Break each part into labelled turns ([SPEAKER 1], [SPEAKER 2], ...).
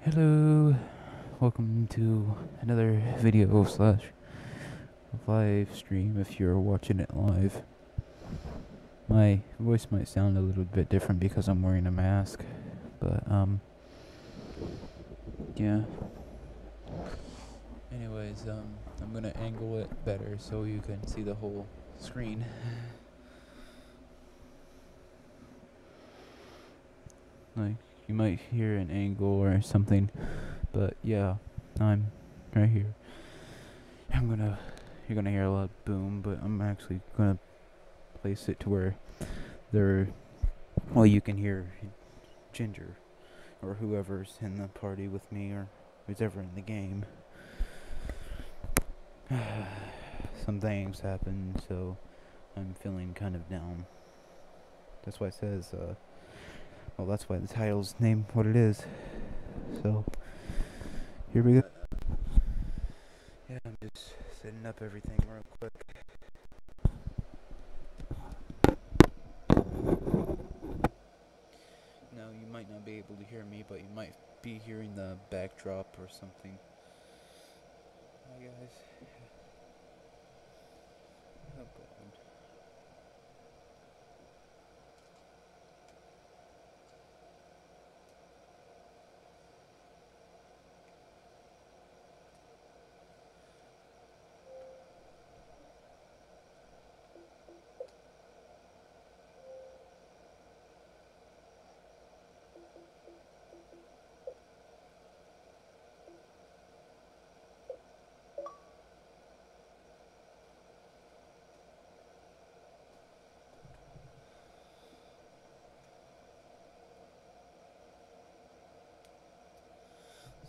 [SPEAKER 1] Hello, welcome to another video slash live stream if you're watching it live. My voice might sound a little bit different because I'm wearing a mask, but yeah. Anyways, I'm gonna angle it better so you can see the whole screen. Like, you might hear an angle or something, but yeah, I'm right here. You're gonna hear a lot of boom, but I'm actually gonna place it to where well, you can hear Ginger or whoever's in the party with me or who's ever in the game. Some things happened, so I'm feeling kind of down. That's why it says, well, that's why the title's named what it is. So, here we go. Yeah, I'm just setting up everything real quick. Now, you might not be able to hear me, but you might be hearing the backdrop or something. Hi, guys. Oh, God.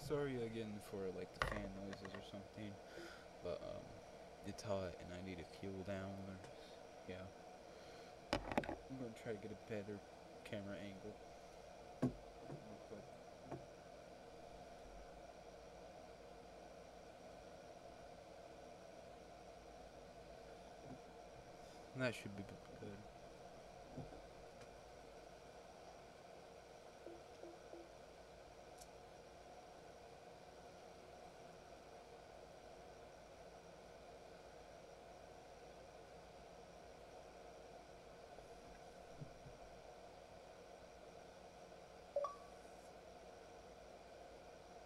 [SPEAKER 1] Sorry again for like the fan noises or something, but it's hot and I need to cool down. Or, yeah, I'm gonna try to get a better camera angle real quick. That should be good.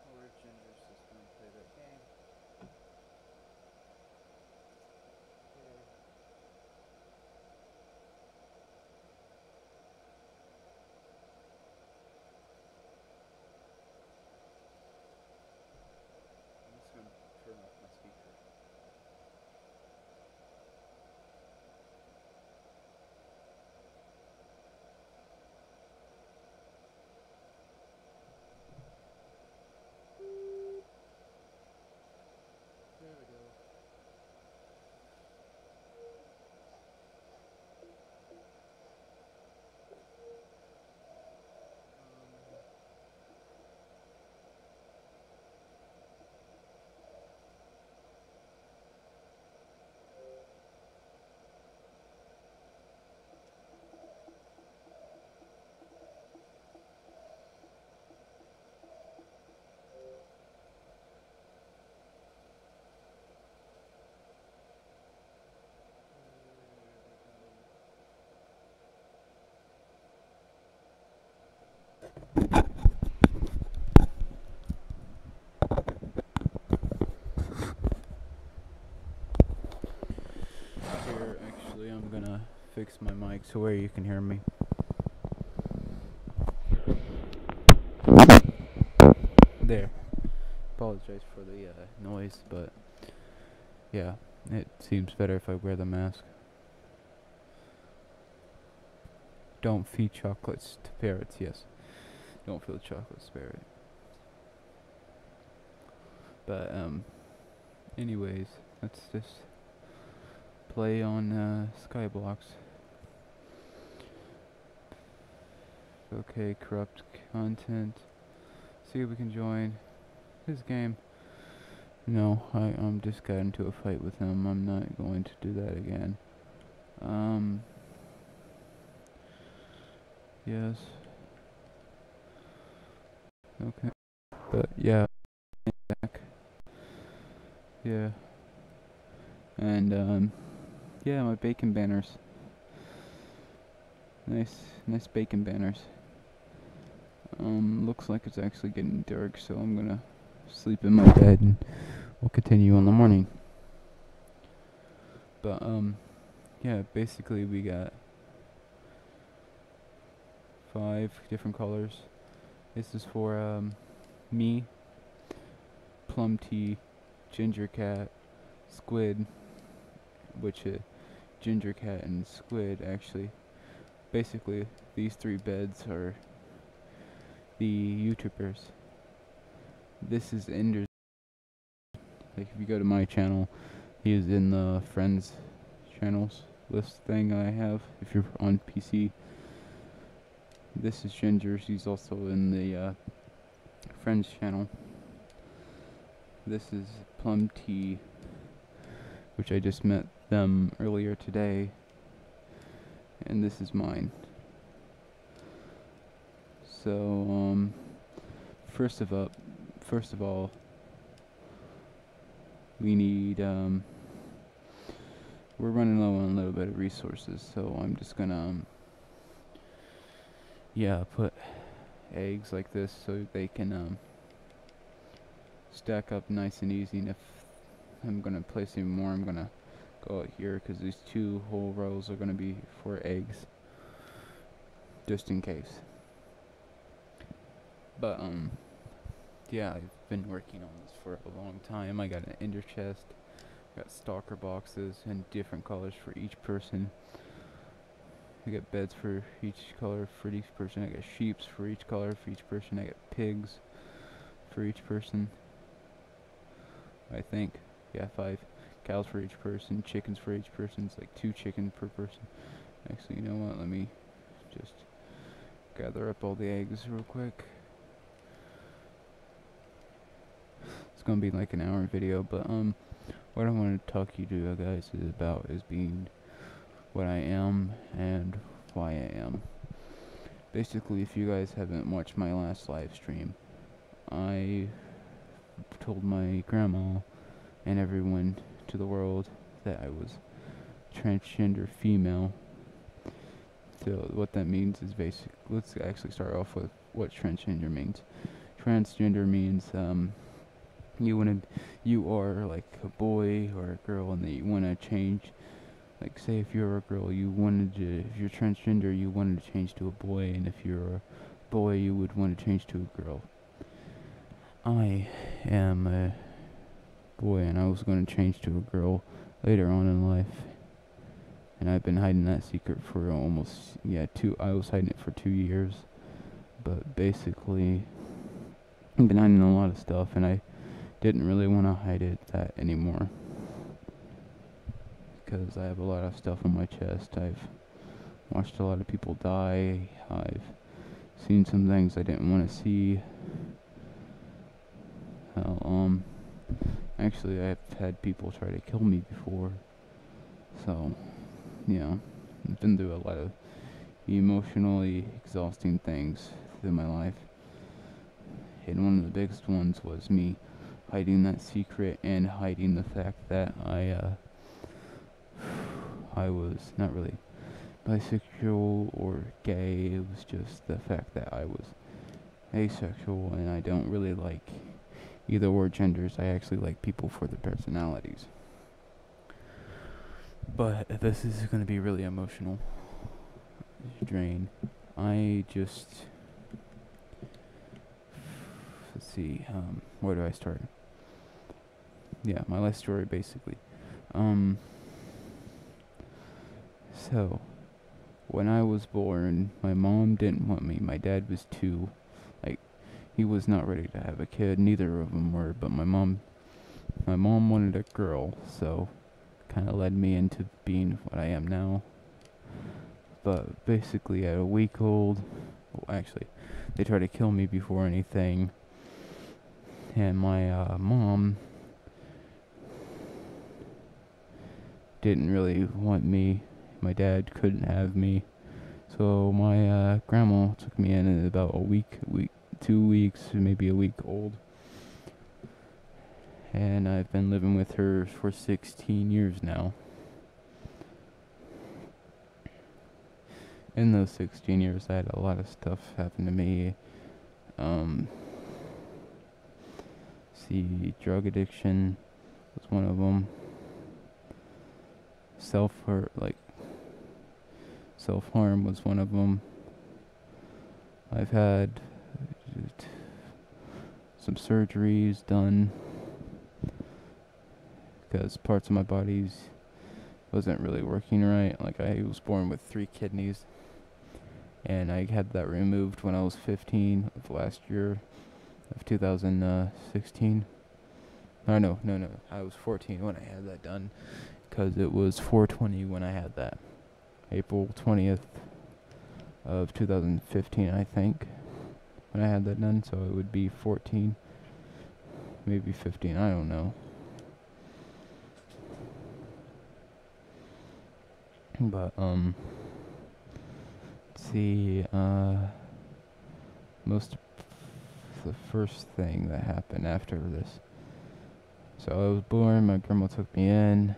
[SPEAKER 1] Or if Ginger's just gonna play that game. I'm just gonna turn off my speaker. There we go. Here, actually, I'm gonna fix my mic so where you can hear me. There. Apologize for the noise, but yeah, it seems better if I wear the mask. Don't feed chocolates to parrots, yes. Don't feed chocolates to parrots. But, anyways, let's just play on Skyblocks. Okay, corrupt content. See if we can join his game. No, I'm just got into a fight with him. I'm not going to do that again. Yes. Okay. But yeah, back. Yeah. And yeah, my bacon banners. Nice bacon banners. Looks like it's actually getting dark, so I'm gonna sleep in my bed and we'll continue in the morning. But yeah, basically we got 5 different colors. This is for me, plum tea, ginger cat, squid, which ginger cat and squid actually. Basically, these 3 beds are the YouTubers. This is Ender's. Like if you go to my channel, he is in the friends channels list thing I have. If you're on PC, this is Ginger. She's also in the friends channel. This is Plum Tea, which I just met them earlier today, and this is mine. So first of all, we need we're running low on a little bit of resources, so I'm just gonna yeah, put eggs like this so they can stack up nice and easy. And if I'm gonna place any more, I'm gonna go out here because these 2 whole rows are gonna be for eggs, just in case. But yeah, I've been working on this for a long time. I got an ender chest, got stalker boxes in different colors for each person. I got beds for each color for each person. I got sheeps for each color for each person. I got pigs for each person. I think, yeah, 5 cows for each person, chickens for each person. It's like 2 chickens per person. Actually, you know what? Let me just gather up all the eggs real quick. It's gonna be like an hour video, but what I want to talk to you guys is being what I am and why I am. Basically, if you guys haven't watched my last live stream, I told my grandma and everyone to the world that I was transgender female. So what that means is let's actually start off with what transgender means. Transgender means you are like a boy or a girl, and that you want to change. Like, say if you're a girl, if you're transgender, you wanted to change to a boy, and if you're a boy, you would want to change to a girl. I am a boy, and I was going to change to a girl later on in life, and I've been hiding that secret for I was hiding it for 2 years, but basically, I've been hiding a lot of stuff, and I didn't really want to hide that anymore. Because I have a lot of stuff on my chest. I've watched a lot of people die. I've seen some things I didn't want to see. Actually, I've had people try to kill me before. So, yeah, I've been through a lot of emotionally exhausting things through my life. And one of the biggest ones was me hiding that secret and hiding the fact that I was not really bisexual or gay. It was just the fact that I was asexual, and I don't really like either or genders. I actually like people for their personalities. But this is going to be really emotional. Drain. Let's see, where do I start? Yeah, my life story basically. So, when I was born, my mom didn't want me. My dad was 2. Like, he was not ready to have a kid. Neither of them were, but my mom wanted a girl, so kind of led me into being what I am now. But basically, at a week old, actually, they tried to kill me before anything, and my mom didn't really want me. My dad couldn't have me, so my grandma took me in at about a week, 2 weeks, maybe a week old, and I've been living with her for 16 years now. In those 16 years, I had a lot of stuff happen to me. Drug addiction was one of them. Self-harm was one of them. I've had some surgeries done because parts of my bodies wasn't really working right. Like, I was born with 3 kidneys, and I had that removed when I was 15 of last year of 2016. No, I was 14 when I had that done, because it was 4/20 when I had that. April 20th of 2015, I think, when I had that done, so it would be 14, maybe 15, I don't know. But, the first thing that happened after this. So I was born, my grandma took me in,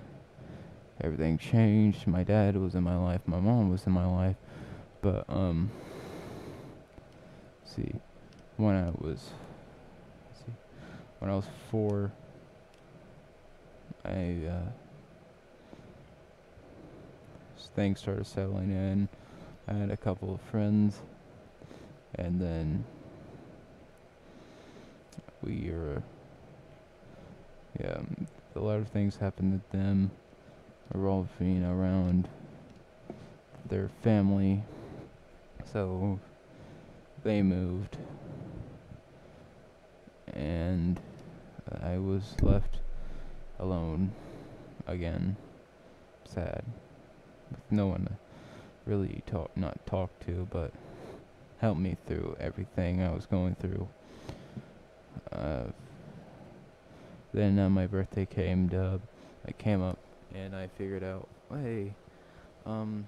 [SPEAKER 1] everything changed, my dad was in my life, my mom was in my life, but, when I was 4, things started settling in. I had a couple of friends, and then a lot of things happened with them revolving around their family, so they moved, and I was left alone again, sad, with no one to really talk to, but help me through everything I was going through. Then my birthday came up, and I figured out, hey, I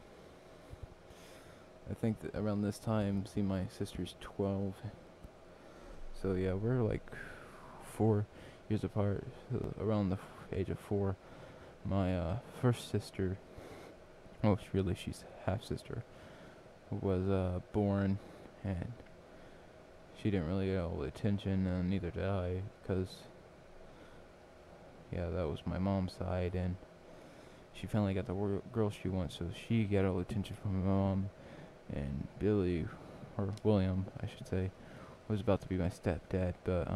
[SPEAKER 1] think that around this time, my sister's 12, so yeah, we're like 4 years apart, around the age of 4. My first sister, she's half-sister, was born, and she didn't really get all the attention, and neither did I, because that was my mom's side, and she finally got the girl she wants, so she got all the attention from my mom. And William, I should say, was about to be my stepdad, but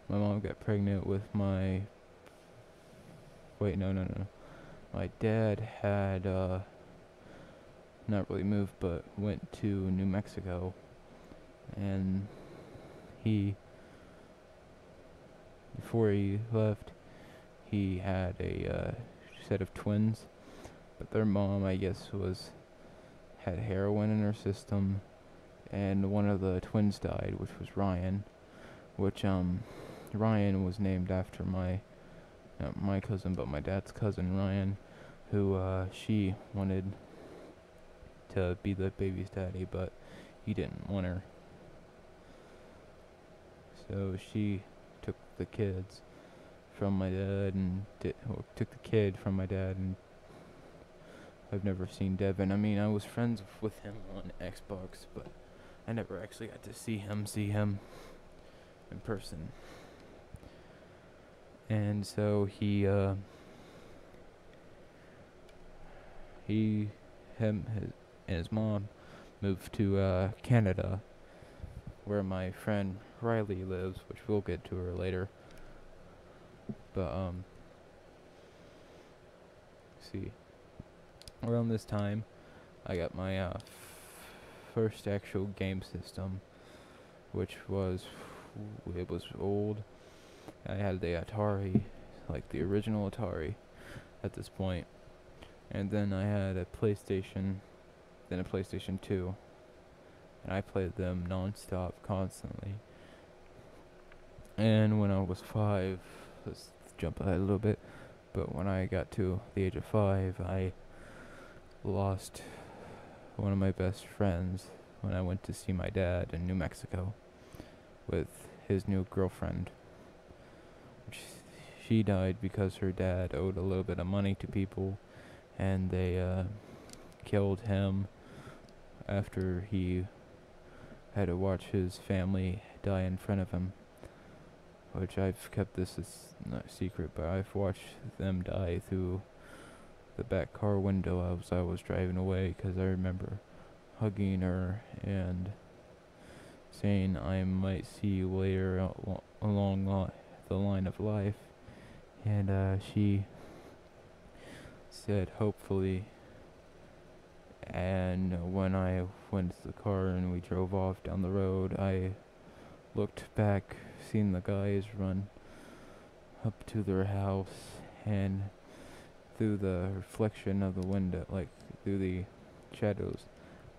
[SPEAKER 1] my mom got pregnant with my dad had not really moved, but went to New Mexico, and before he left, he had a set of twins, but their mom, I guess, had heroin in her system, and one of the twins died, which was Ryan, which Ryan was named after not my cousin, but my dad's cousin, Ryan, who she wanted to be the baby's daddy, but he didn't want her, so she took the kids from my dad took the kid from my dad, and I've never seen Devin. I mean, I was friends with him on Xbox, but I never actually got to see him in person. And so him and his mom moved to Canada, where my friend Riley lives, which we'll get to her later. But around this time, I got my first actual game system, which was old. I had the Atari, like the original Atari, at this point, and then I had a PlayStation, then a PlayStation 2, and I played them non-stop, constantly. And when I was 5, let's jump ahead a little bit, but when I got to the age of 5, I lost one of my best friends when I went to see my dad in New Mexico with his new girlfriend. she died because her dad owed a little bit of money to people, and they killed him after he had to watch his family die in front of him. Which I've kept this as not a secret, but I've watched them die through the back car window as I was driving away, because I remember hugging her and saying I might see you later along the line of life, and she said hopefully. And when I went to the car and we drove off down the road, I looked back, seen the guys run up to their house, and through the reflection of the window, like through the shadows,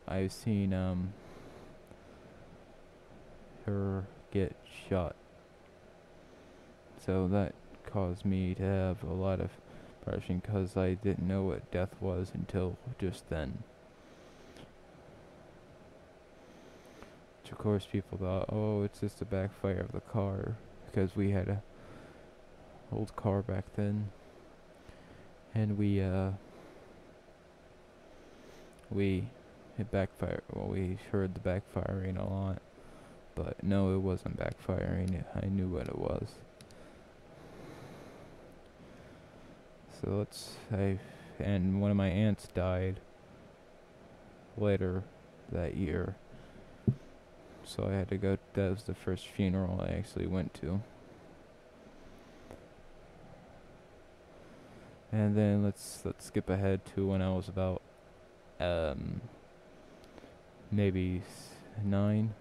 [SPEAKER 1] I've seen her get shot. So that caused me to have a lot of depression, because I didn't know what death was until just then. Which of course people thought, oh, it's just a backfire of the car, because we had a old car back then, and it backfired. Well, we heard the backfiring a lot, but no, it wasn't backfiring. I knew what it was. So and one of my aunts died later that year, so I had to go. That was the first funeral I actually went to. And then let's skip ahead to when I was about maybe 9.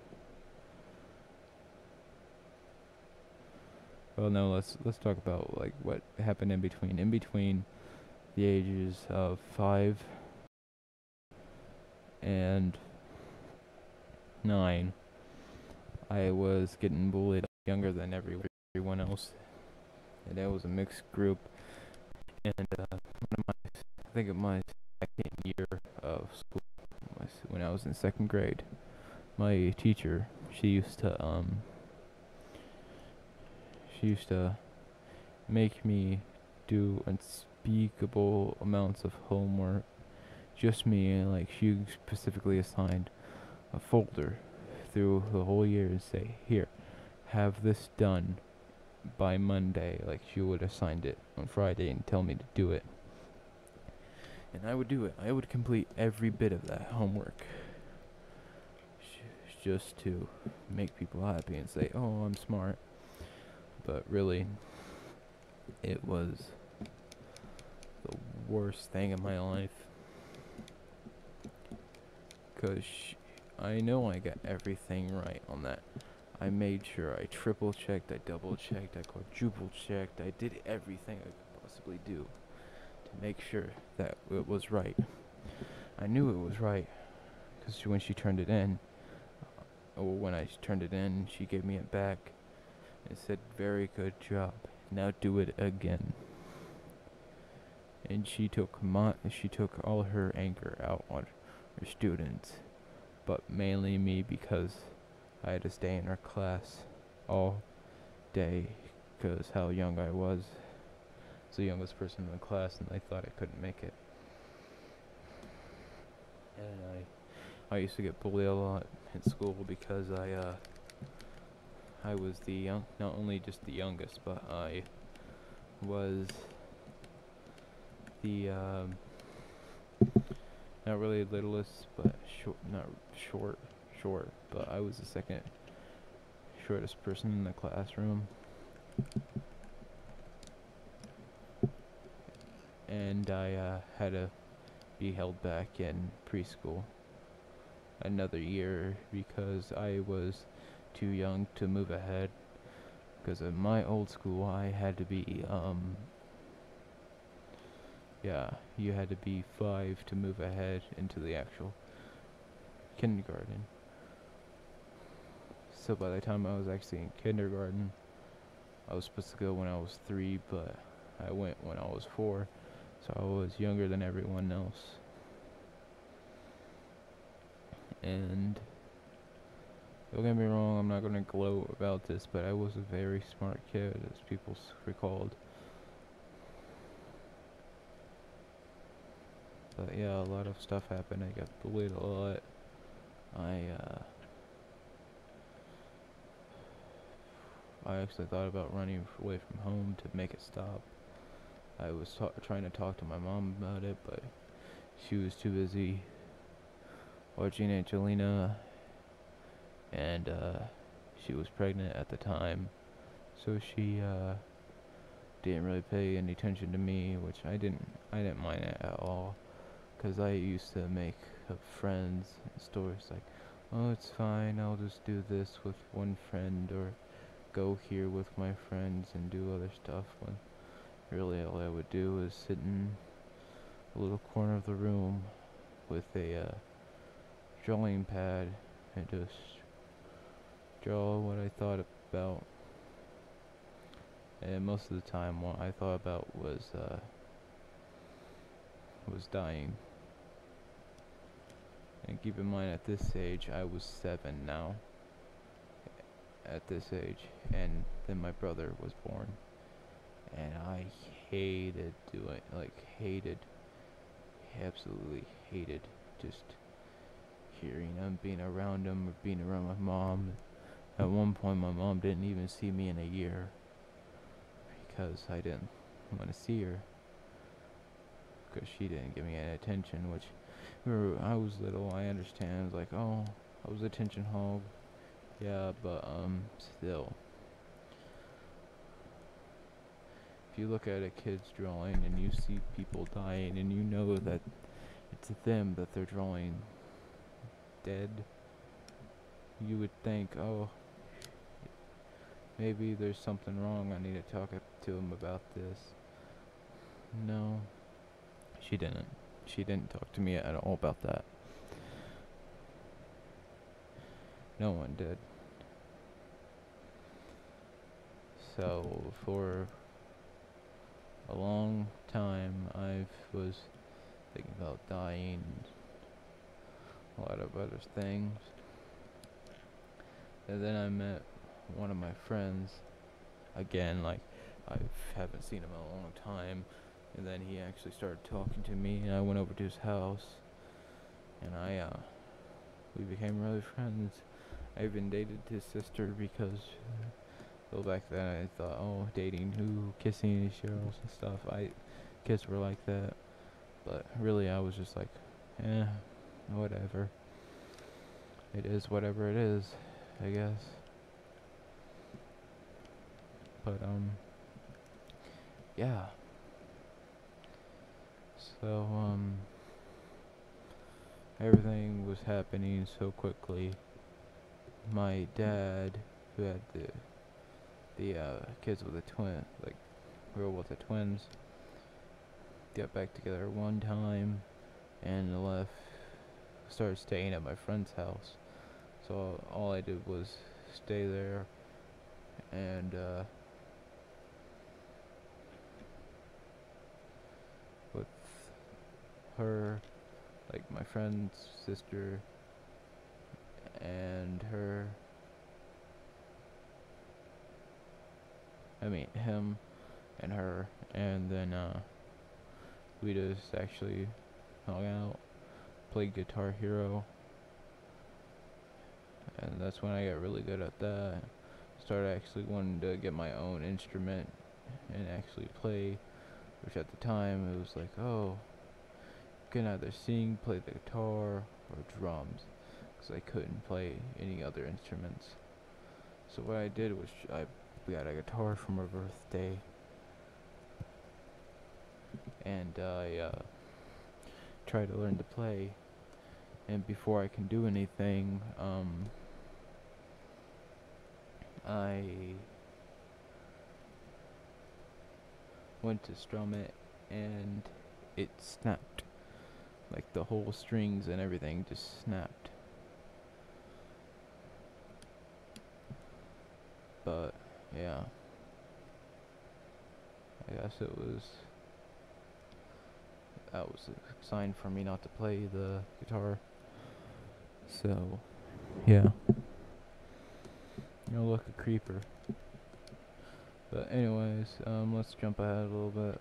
[SPEAKER 1] Well, no, let's talk about like what happened in between. In between the ages of 5 and 9, I was getting bullied younger than everyone else, and that was a mixed group. And I think of my second year of school, when I was in 2nd grade, my teacher, she used to make me do unspeakable amounts of homework. Just me, and like she specifically assigned a folder through the whole year and say, here, have this done by Monday. Like she would assigned it on Friday and tell me to do it. And I would do it. I would complete every bit of that homework, just to make people happy and say, oh, I'm smart. But really, it was the worst thing in my life, because I know I got everything right on that. I made sure I triple checked, I double checked, I quadruple checked, I did everything I could possibly do to make sure that it was right. I knew it was right, because when she turned it in, or when I turned it in, she gave me it back and said, very good job, now do it again. And she took all her anger out on her students, but mainly me, because I had to stay in her class all day, because how young I was. I was the youngest person in the class, and they thought I couldn't make it. And I used to get bullied a lot in school, because I was not only just the youngest, but I was the not really littlest, but short, but I was the second shortest person in the classroom. And I had to be held back in preschool another year, because I was too young to move ahead. Because in my old school, I had to be you had to be 5 to move ahead into the actual kindergarten. So by the time I was actually in kindergarten, I was supposed to go when I was 3, but I went when I was 4, so I was younger than everyone else. And
[SPEAKER 2] Don't get me wrong, I'm not gonna gloat about this, but I was a very smart kid, as people recalled. But yeah, a lot of stuff happened. I got bullied a lot. I I actually thought about running away from home to make it stop. I was trying to talk to my mom about it, but she was too busy watching Angelina, and she was pregnant at the time, so she didn't really pay any attention to me, which I didn't mind it at all, cause I used to make up friends and stories like, oh, it's fine, I'll just do this with one friend, or go here with my friends and do other stuff, when really all I would do is sit in a little corner of the room with a drawing pad and just draw what I thought about. And most of the time, what I thought about was dying. And keep in mind, at this age, I was 7 now. At this age, and then my brother was born, and I hated doing, like, absolutely hated just hearing him, being around him, or being around my mom. At one point, my mom didn't even see me in a year because I didn't want to see her, because she didn't give me any attention, which I was little, I understand. It's like, oh, I was attention hog. Yeah, but still, if you look at a kid's drawing and you see people dying and you know that it's them that they're drawing dead, you would think, oh, maybe there's something wrong, I need to talk to him about this. No, she didn't. She didn't talk to me at all about that. No one did. So for a long time, I was thinking about dying, a lot of other things. And then I met one of my friends again, like, I haven't seen him in a long time. And then he actually started talking to me, and I went over to his house, and we became really friends. I even dated his sister because, well, back then I thought, oh, dating who, kissing these girls and stuff. Kids were like that, but really I was just like, eh, whatever. It is whatever it is, I guess. But yeah. So everything was happening so quickly. My dad, who had the kids with the twin, like, girl with the twins, got back together one time and started staying at my friend's house. So all I did was stay there, and with her, like my friend's sister, and her, I mean him and her, and then we just actually hung out, played Guitar Hero, and that's when I got really good at that. Started actually wanting to get my own instrument and actually play, which at the time it was like, oh, you can either sing, play the guitar, or drums, because I couldn't play any other instruments. So what I did was we got a guitar for my birthday, and I tried to learn to play. And before I can do anything, I went to strum it, and it snapped. Like, the whole strings and everything just snapped. But yeah, I guess that was a sign for me not to play the guitar. So yeah. You'll look a creeper. But anyways, let's jump ahead a little bit.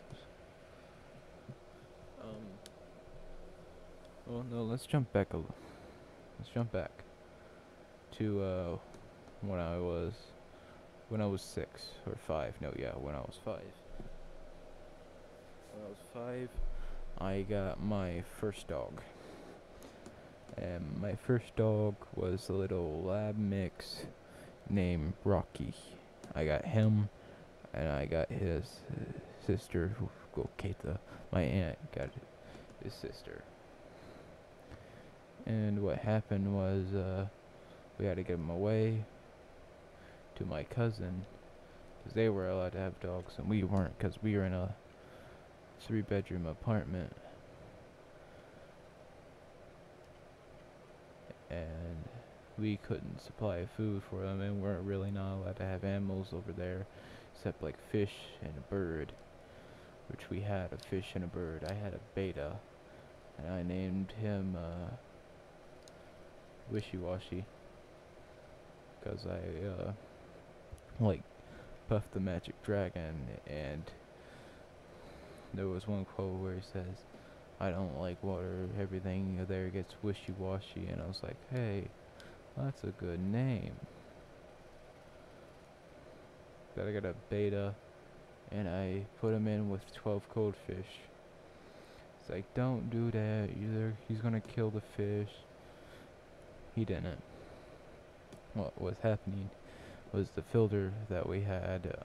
[SPEAKER 2] Well, no, let's jump back let's jump back to when I was 6 or 5. No, yeah, when I was 5. When I was 5, I got my first dog. And my first dog was a little lab mix named Rocky. I got him, and I got his sister, Keita. My aunt got his sister. And what happened was, we had to get him away to my cousin, because they were allowed to have dogs, and we weren't, because we were in a 3-bedroom apartment. And we couldn't supply food for them, and we're really not allowed to have animals over there, except like fish and a bird, which we had a fish and a bird. I had a beta, and I named him Wishy-Washy, because I like Puff the Magic Dragon, and there was one quote where he says, "I don't like water, everything there gets wishy-washy," and I was like, hey, that's a good name. Then I got a beta, and I put him in with 12 goldfish. It's like, don't do that, either he's gonna kill the fish. He didn't. What was happening was the filter that we had,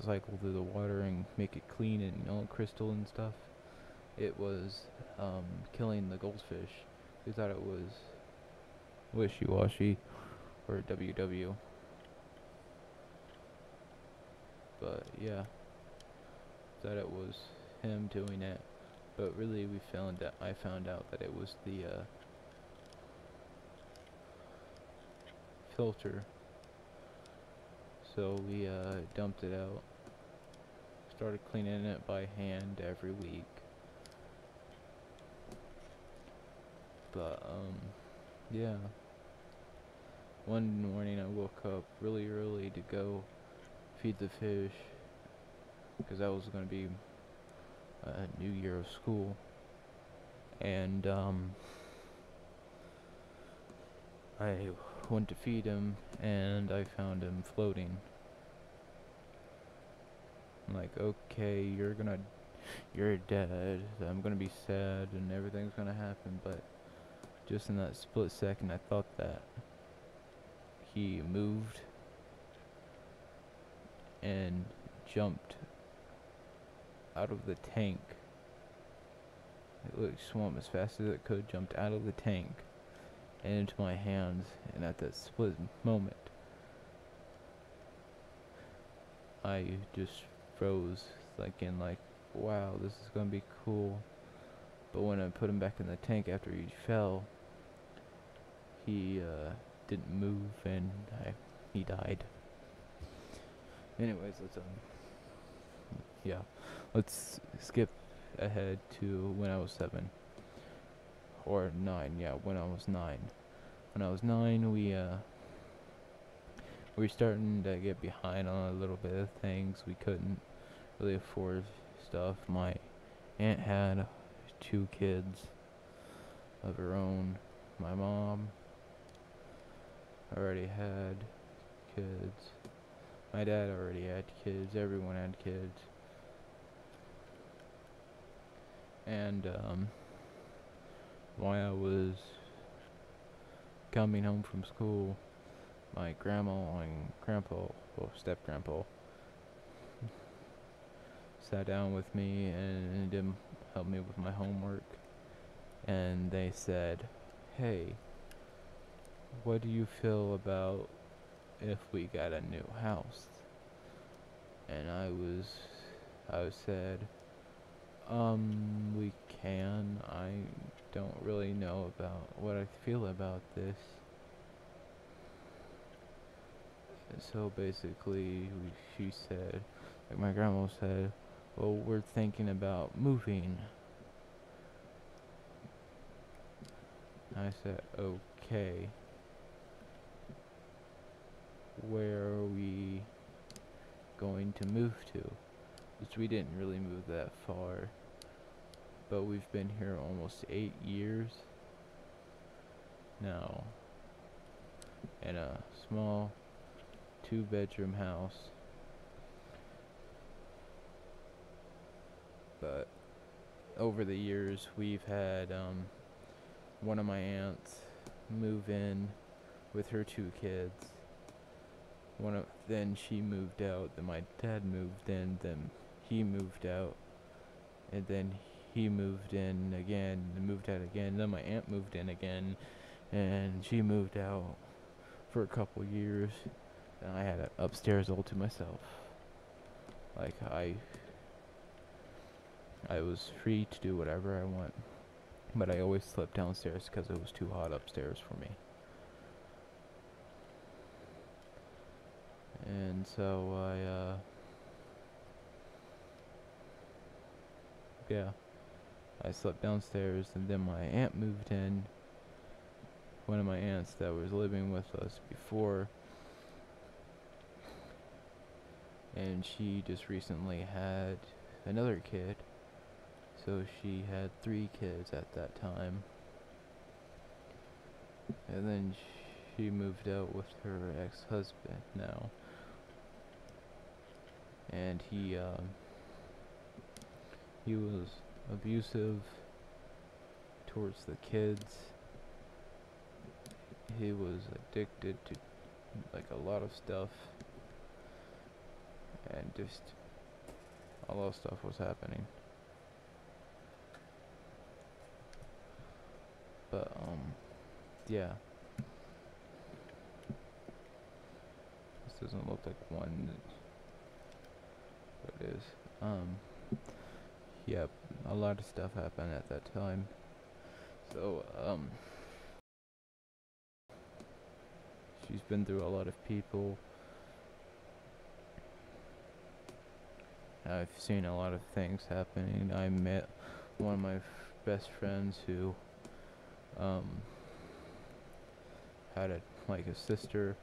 [SPEAKER 2] cycle through the water and make it clean and all crystal and stuff. It was killing the goldfish. We thought it was Wishy-Washy or WW. But yeah, thought it was him doing it. But really, I found out that it was the filter. So we dumped it out. Started cleaning it by hand every week. But yeah. One morning I woke up really early to go feed the fish, because that was going to be a new year of school. And I went to feed him, and I found him floating. I'm like, okay, you're dead. I'm gonna be sad, and everything's gonna happen. But just in that split second, I thought that he moved and jumped out of the tank. It swam as fast as it could, jumped out of the tank and into my hands, and at that split moment, I just froze, thinking like, wow, this is gonna be cool. But when I put him back in the tank after he fell, he didn't move, and he died. Anyways, let's skip ahead to when I was 7 or 9. Yeah, when I was 9. When I was 9, we were starting to get behind on a little bit of things. We couldn't really afford stuff. My aunt had 2 kids of her own. My mom already had kids. My dad already had kids. Everyone had kids. And while I was coming home from school, my grandma and grandpa, well, step-grandpa, sat down with me and didn't help me with my homework. And they said, hey, what do you feel about if we got a new house? And I said, we can. I don't really know about what I feel about this. And so basically, she said, like my grandma said, well, we're thinking about moving. I said, okay. where are we going to move to? Which we didn't really move that far, but we've been here almost 8 years now, in a small 2-bedroom house. But over the years, we've had one of my aunts move in with her 2 kids. Then she moved out. Then my dad moved in. Then he moved out, and then he moved in again, and moved out again. Then my aunt moved in again, and she moved out for a couple years. And I had it upstairs all to myself. Like I was free to do whatever I want, but I always slept downstairs because it was too hot upstairs for me. And so I slept downstairs, and then my aunt moved in. One of my aunts that was living with us before, and she just recently had another kid. So she had 3 kids at that time. And then she moved out with her ex-husband now. And he was abusive towards the kids. He was addicted to like a lot of stuff, and just a lot of stuff was happening. But yeah, this doesn't look like one, but it is. Yeah, a lot of stuff happened at that time. So she's been through a lot of people. I've seen a lot of things happening. I met one of my best friends who had a sister,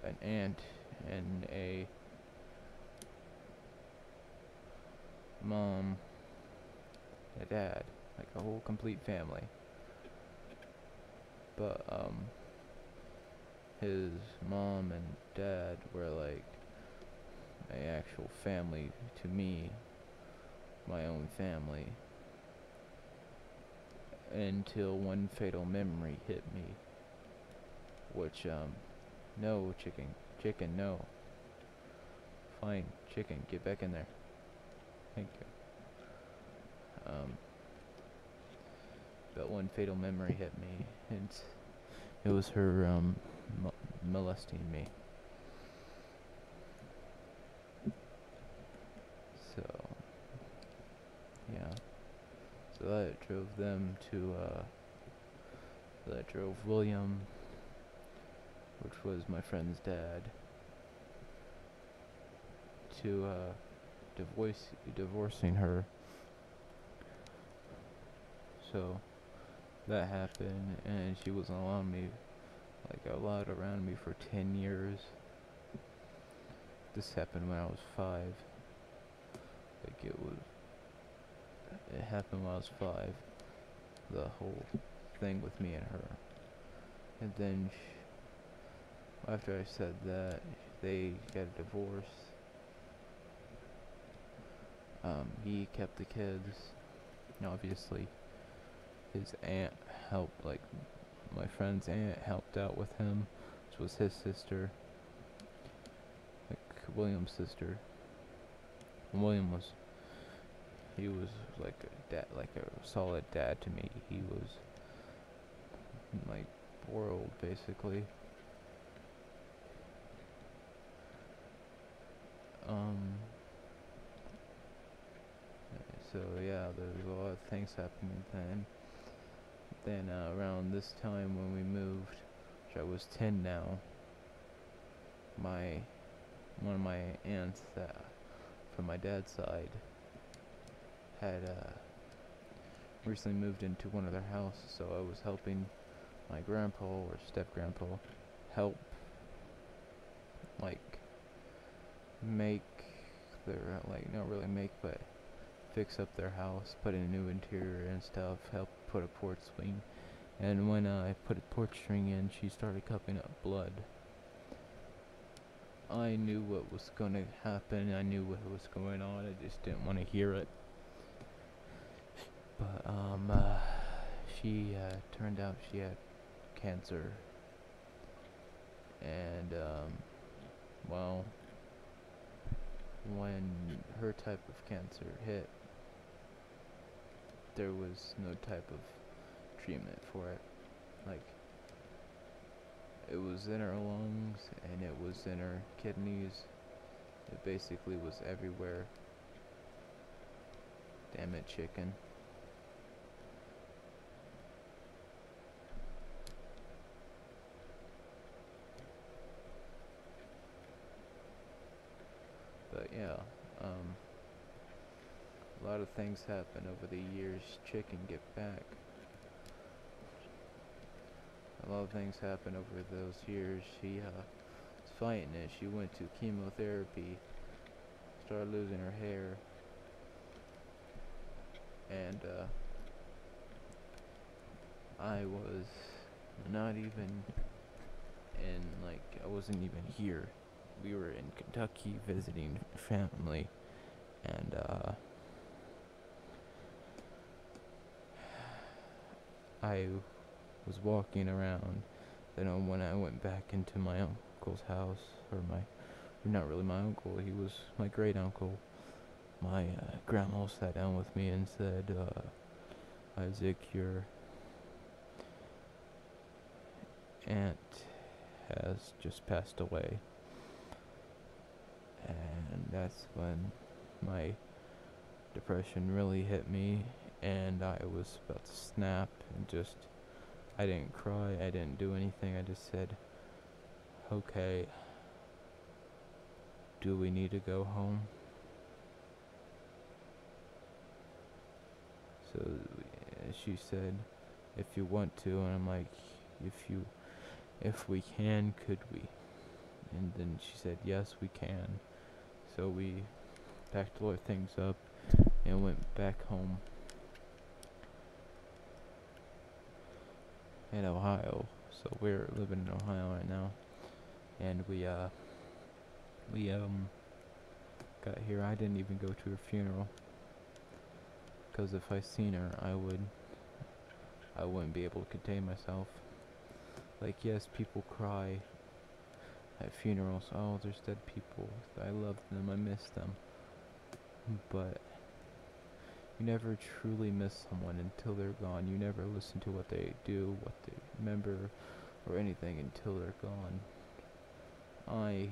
[SPEAKER 2] an aunt, and a mom, a dad, like a whole complete family. But his mom and dad were like an actual family to me, my own family, until one fatal memory hit me, which no, chicken, no. Fine, chicken, get back in there. Thank you. But one fatal memory hit me, and it was her molesting me. So yeah, so that drove them to that drove William, which was my friend's dad, to divorcing her. So that happened, and she wasn't allowing me, allowed around me for 10 years. This happened when I was 5. It happened when I was 5. The whole thing with me and her. And then after I said that, they got a divorce. He kept the kids. Obviously, his aunt helped, my friend's aunt helped out with him, which was his sister, William's sister. And he was like a dad, like a solid dad to me. He was like spoiled, basically. So yeah, there's a lot of things happening then. Then around this time when we moved, which I was 10 now, one of my aunts that from my dad's side had recently moved into one of their houses, so I was helping my grandpa or step grandpa help like make their not really make, but fix up their house, put in a new interior and stuff, help put a porch swing. And when I put a porch string in, she started cupping up blood. I knew what was gonna happen. I knew what was going on. I just didn't want to hear it. But she turned out she had cancer, and well, when her type of cancer hit, there was no type of treatment for it. Like, it was in her lungs and it was in her kidneys. It basically was everywhere. Damn it, chicken. But yeah, a lot of things happen over the years. Chicken, get back. A lot of things happened over those years. She was fighting it. She went to chemotherapy, started losing her hair, and I was not even in, like, I wasn't even here. We were in Kentucky visiting family, and I was walking around. Then when I went back into my uncle's house, or not really my uncle, he was my great uncle, my grandma sat down with me and said, Isaac, your aunt has just passed away. And that's when my depression really hit me, and I was about to snap, and I didn't cry, I didn't do anything, I just said, okay, do we need to go home? So she said, if you want to, and I'm like, if we can, could we? And then she said, yes, we can. So we packed all our things up and went back home in Ohio. So we're living in Ohio right now, and we got here. I didn't even go to her funeral, because if I seen her, I wouldn't be able to contain myself. Like, yes, people cry at funerals. Oh, there's dead people. I love them. I miss them. But you never truly miss someone until they're gone. You never listen to what they do, what they remember, or anything until they're gone. I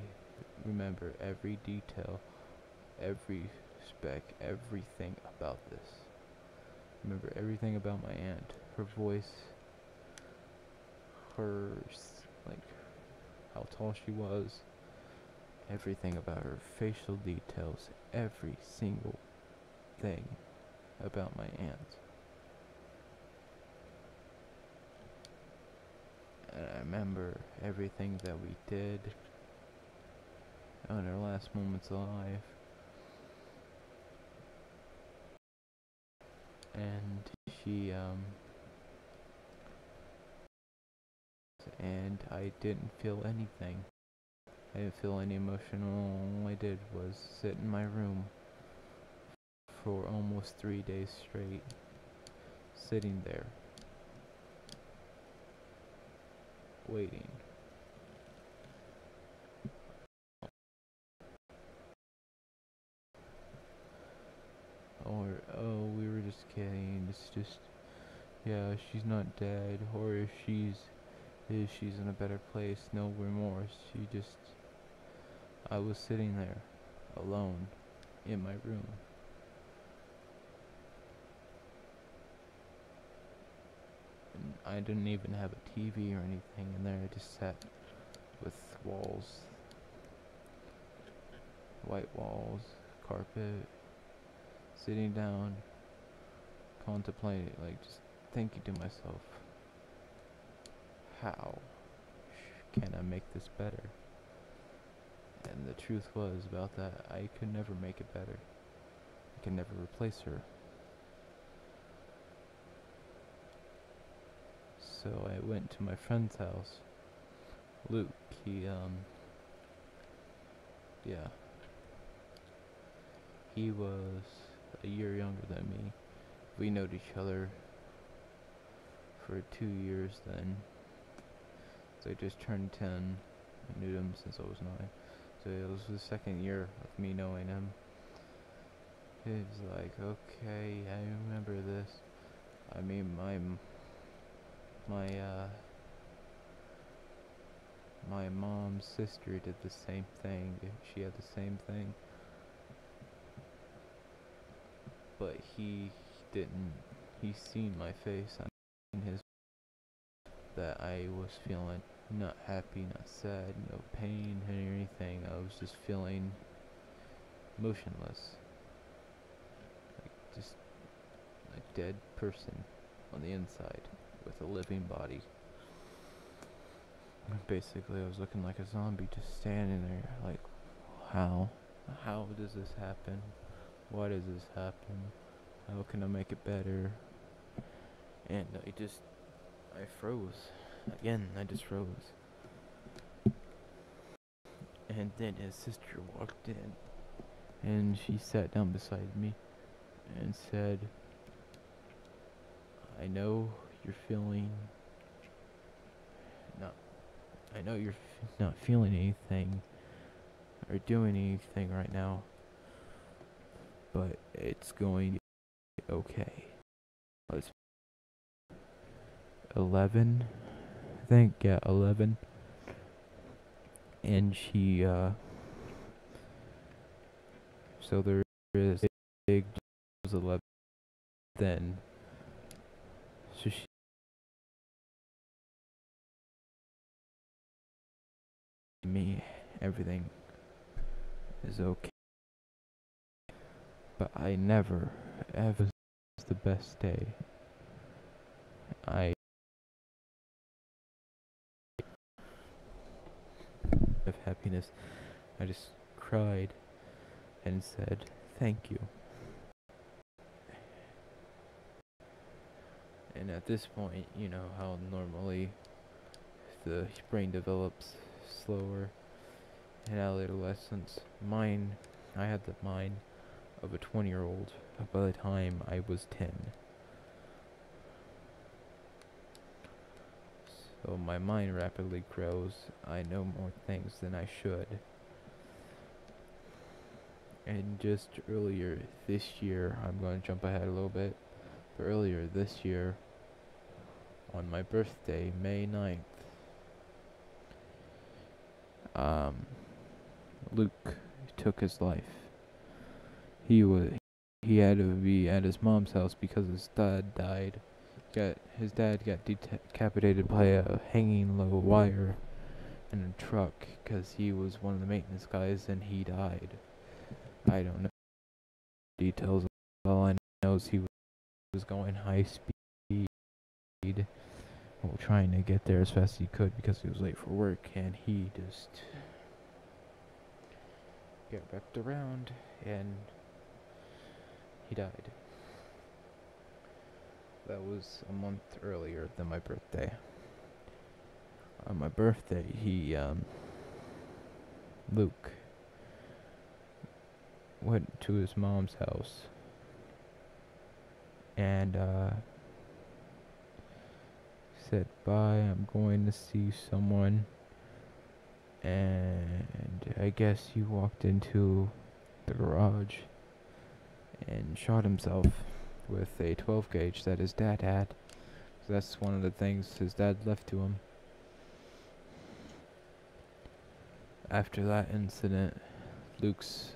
[SPEAKER 2] remember every detail, every speck, everything about this. Remember everything about my aunt. Her voice, her, like, how tall she was, everything about her, facial details, every single thing about my aunt. And I remember everything that we did on her last moments alive. And and I didn't feel anything. I didn't feel any emotion. All I did was sit in my room for almost 3 days straight, sitting there, waiting. Or, oh, we were just kidding, it's just, yeah, she's not dead, or if she's in a better place, no remorse. I was sitting there, alone, in my room. And I didn't even have a TV or anything in there, I just sat with walls, white walls, carpet, sitting down, contemplating, like, just thinking to myself, how can I make this better? And the truth was about that, I could never make it better. I could never replace her. So I went to my friend's house. Luke, yeah, he was a year younger than me. We knowed each other for 2 years then. So I just turned 10. I knew him since I was 9. So it was the second year of me knowing him. He was like, okay, I remember this. I mean, my mom's sister did the same thing. She had the same thing. But he didn't. He seen my face on his that I was feeling not happy, not sad, no pain or anything. I was just feeling motionless, like just a dead person on the inside with a living body. Basically, I was looking like a zombie, just standing there, like, how does this happen? Why does this happen? How can I make it better? And I froze. Again, I just froze. And then his sister walked in, and she sat down beside me and said, I know you're feeling not I know you're not feeling anything or doing anything right now, but it's going to be okay. I was 11, I think, yeah, 11. And she, so there is a big, was 11 then. So she me, everything is okay. But I never, ever was the best day. I of happiness. I just cried and said, thank you. And at this point, you know how normally the brain develops slower in adolescence. I had the mind of a 20-year-old by the time I was 10. So my mind rapidly grows. I know more things than I should. And just earlier this year, I'm going to jump ahead a little bit, but earlier this year, on my birthday, May 9th, Luke took his life. He had to be at his mom's house because his dad died. His dad got decapitated by a hanging low wire in a truck because he was one of the maintenance guys and he died. I don't know details. All I know is he was going high speed, while trying to get there as fast as he could because he was late for work, and he just got wrapped around and he died. That was a month earlier than my birthday. On my birthday, Luke went to his mom's house and said, bye, I'm going to see someone. And I guess he walked into the garage and shot himself with a 12 gauge that his dad had. So that's one of the things his dad left to him. After that incident, Luke's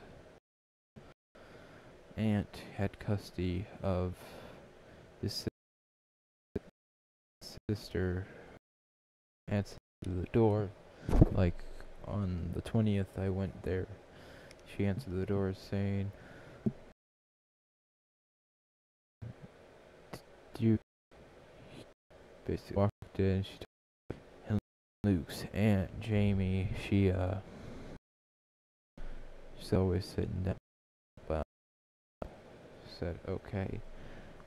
[SPEAKER 2] aunt had custody of his sister. Answered the door, like on the 20th I went there. She answered the door saying, you basically walked in. She told Luke's aunt Jamie, she always sitting down, but I said, okay,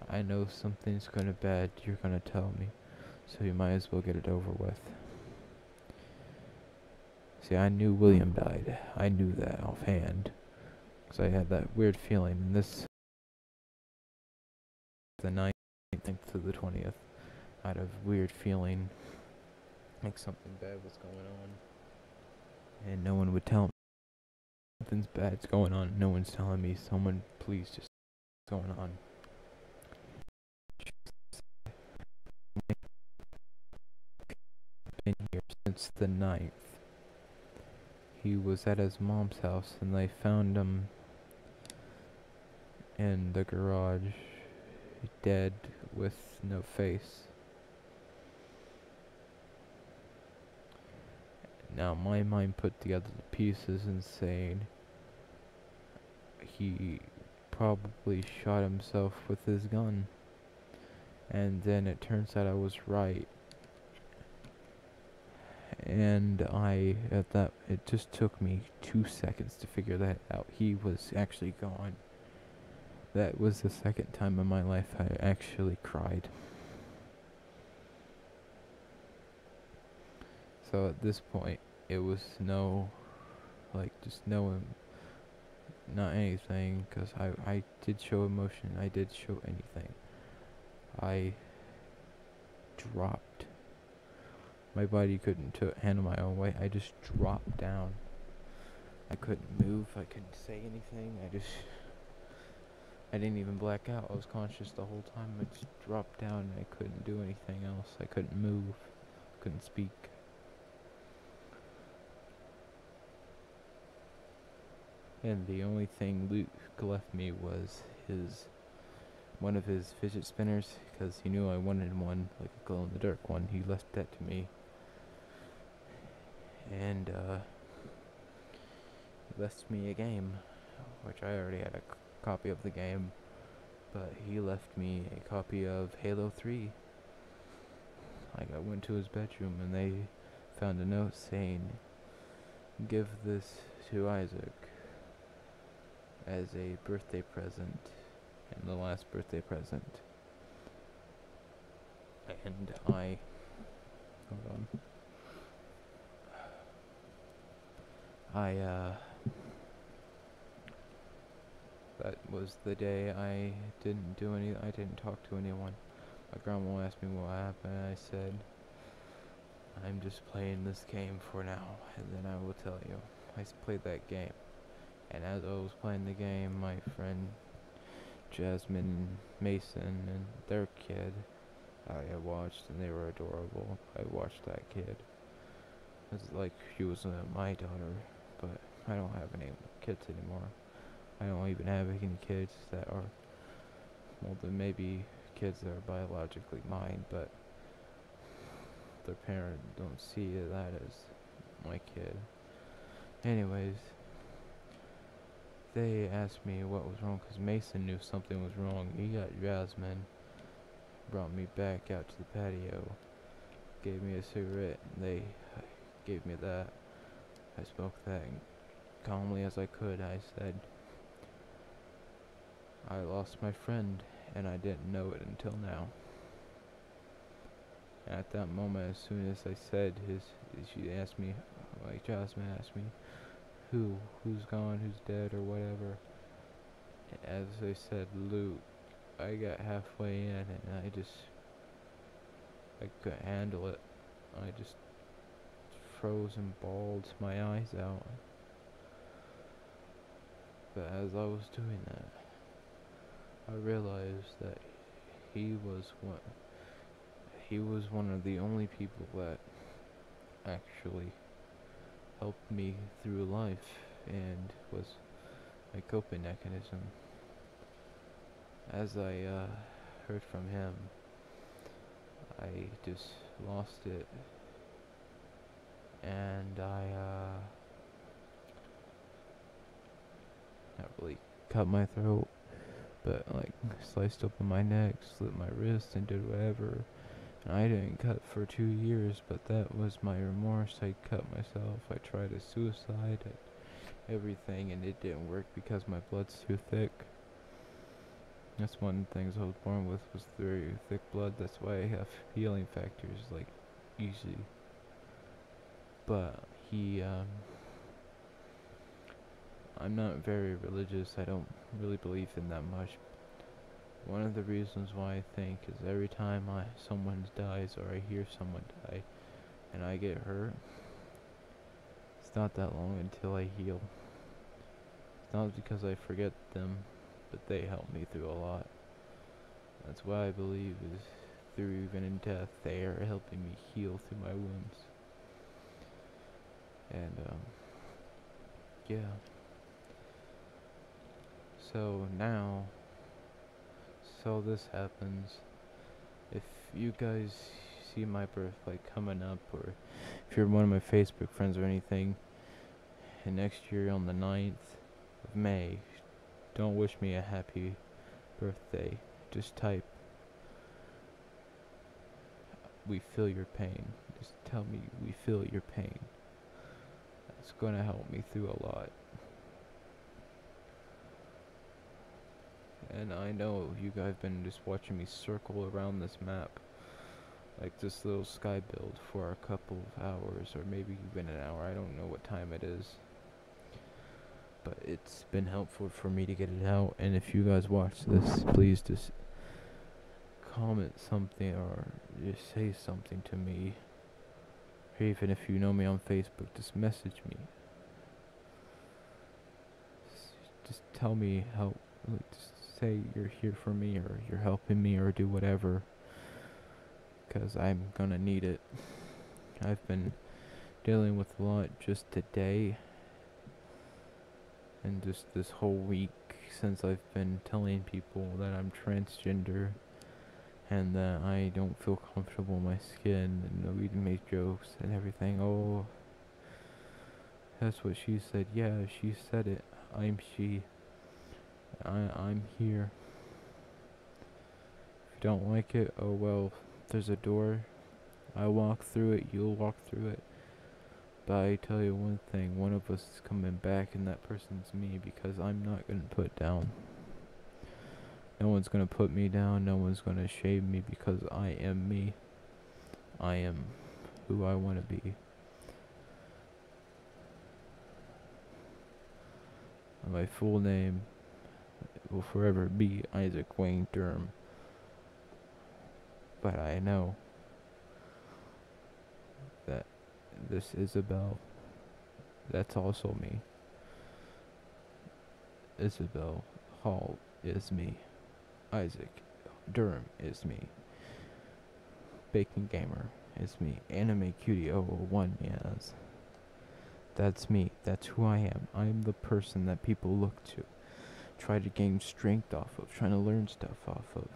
[SPEAKER 2] I know something's gonna bad, you're gonna tell me, so you might as well get it over with. See, I knew William died. I knew that offhand, because I had that weird feeling, and this, the 19th to the 20th, I had a weird feeling like something bad was going on, and no one would tell me. Something's bad's going on, no one's telling me. Someone, please, just what's going on. Been here since the 9th. He was at his mom's house, and they found him in the garage, dead with no face. Now my mind put together the pieces and saying he probably shot himself with his gun. And then it turns out I was right. And it just took me 2 seconds to figure that out. He was actually gone. That was the second time in my life I actually cried. So at this point, it was just no, not anything, because I did show emotion, I did show anything. I dropped. My body couldn't handle my own weight. I just dropped down. I couldn't move, I couldn't say anything, I didn't even black out. I was conscious the whole time. I just dropped down and I couldn't do anything else. I couldn't move, couldn't speak. And the only thing Luke left me was one of his fidget spinners, because he knew I wanted one, like a glow-in-the-dark one. He left that to me. And he left me a game, which I already had a copy of the game, but he left me a copy of Halo 3. Like, I went to his bedroom and they found a note saying, "Give this to Isaac as a birthday present, and the last birthday present." And hold on. That was the day I didn't talk to anyone. My grandma asked me what happened, and I said, "I'm just playing this game for now, and then I will tell you." I played that game, and as I was playing the game, my friend Jasmine, Mason, and their kid, I had watched, and they were adorable. I watched that kid. It's like she was my daughter, but I don't have any kids anymore. I don't even have any kids that are, well, then maybe kids that are biologically mine, but their parent don't see that as my kid. Anyways, they asked me what was wrong, because Mason knew something was wrong. He got Jasmine, brought me back out to the patio, gave me a cigarette, and they gave me that. I smoked that, and calmly as I could, I said, "I lost my friend, and I didn't know it until now." And at that moment, as soon as I said she asked me, like Jasmine asked me, who's gone, who's dead, or whatever. As I said, Luke, I got halfway in, and I couldn't handle it. I just froze and bawled my eyes out. But as I was doing that, I realized that he was one of the only people that actually helped me through life and was my coping mechanism. As I heard from him, I just lost it, and I not really cut my throat, but like sliced open my neck, slit my wrist, and did whatever. And I didn't cut for 2 years, but that was my remorse. I cut myself. I tried a suicide. everything, and it didn't work because my blood's too thick. That's one of the things I was born with, was very thick blood. That's why I have healing factors, like, easy. But I'm not very religious. I don't really believe in that much. One of the reasons why I think is every time someone dies or I hear someone die and I get hurt, it's not that long until I heal. It's not because I forget them, but they help me through a lot. That's why I believe is through even in death, they are helping me heal through my wounds. And yeah. So now, so this happens. If you guys see my birthday coming up, or if you're one of my Facebook friends or anything, and next year on the 9th of May, don't wish me a happy birthday. Just type, "We feel your pain." Just tell me, "We feel your pain." It's gonna help me through a lot. And I know you guys have been just watching me circle around this map, like this little sky build, for a couple of hours, or maybe even an hour. I don't know what time it is. But it's been helpful for me to get it out. And if you guys watch this, please just comment something or just say something to me. Or even if you know me on Facebook, just message me. Just tell me how, like, just say you're here for me, or you're helping me, or do whatever, because I'm gonna need it. I've been dealing with a lot just today, and just this whole week, since I've been telling people that I'm transgender, and that I don't feel comfortable in my skin, and we make jokes and everything. "Oh, that's what she said." Yeah, she said it. I'm she. I'm here. If you don't like it, oh well. There's a door. I walk through it, you'll walk through it. But I tell you one thing, one of us is coming back, and that person's me, because I'm not gonna put down. No one's gonna put me down, no one's gonna shame me, because I am me. I am who I wanna be. My full name will forever be Isaac Wayne Durham. But I know that this Isabel, that's also me. Isabel Hall is me. Isaac Durham is me. Bacon Gamer is me. Anime Cutie 001 is. That's me. That's who I am. I am the person that people look to, try to gain strength off of, trying to learn stuff off of.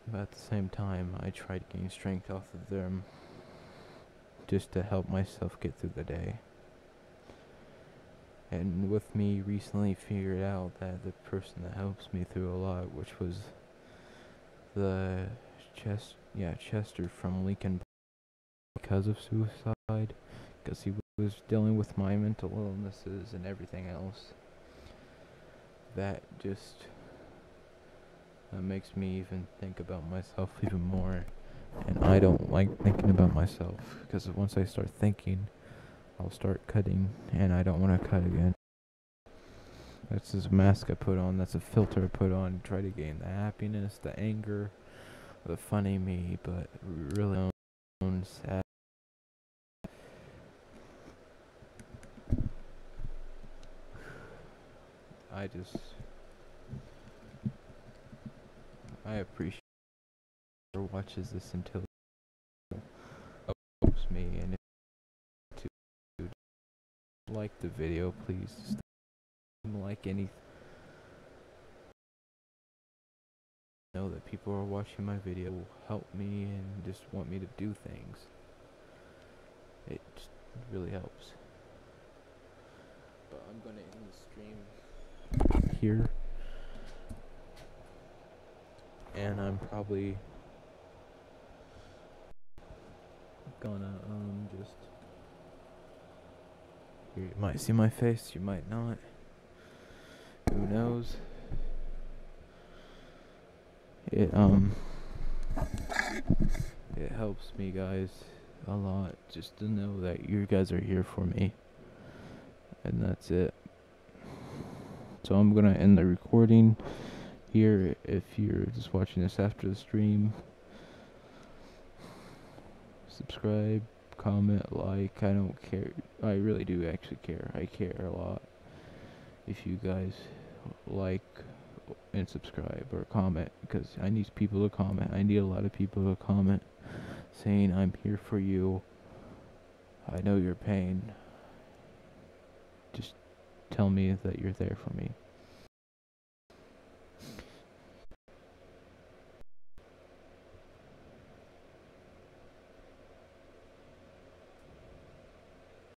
[SPEAKER 2] But at the same time, I try to gain strength off of them, just to help myself get through the day. And with me recently figured out that the person that helps me through a lot, which was the Chester from Lincoln, because of suicide, because he was dealing with my mental illnesses and everything else. That just makes me even think about myself even more. And I don't like thinking about myself, because once I start thinking, I'll start cutting, and I don't want to cut again. That's this mask I put on, that's a filter I put on to try to gain the happiness, the anger, the funny me, but really sad. I appreciate whoever watches this until it helps me. And if you like the video, please like anything. Know that people are watching my video will help me and just want me to do things. It just really helps. But I'm gonna end the stream here, and I'm probably gonna just You might see my face, you might not. Who knows? It it helps me, guys, a lot just to know that you guys are here for me. And that's it. So I'm gonna end the recording here. If you're just watching this after the stream, subscribe, comment, like. I don't care. I really do actually care. I care a lot if you guys like and subscribe or comment, because I need people to comment. I need a lot of people to comment saying I'm here for you. I know your pain. Just tell me that you're there for me.